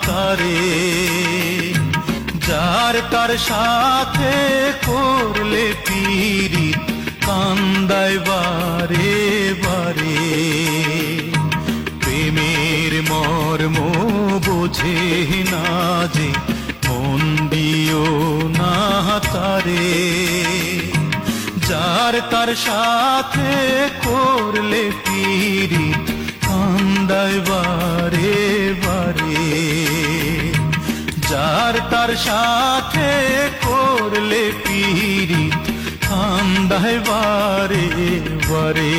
তারে, যার তার সাথে করলে পীড়িত কান্দায় বারে বারে। প্রেমের মর্ম বোঝে না যে মন দিও না তারে, যার তার সাথে করলে পীড়িত কান্দায় বারে বারে। যার তার সাথে করলে পীড়িত কান্দায় বারে বারে।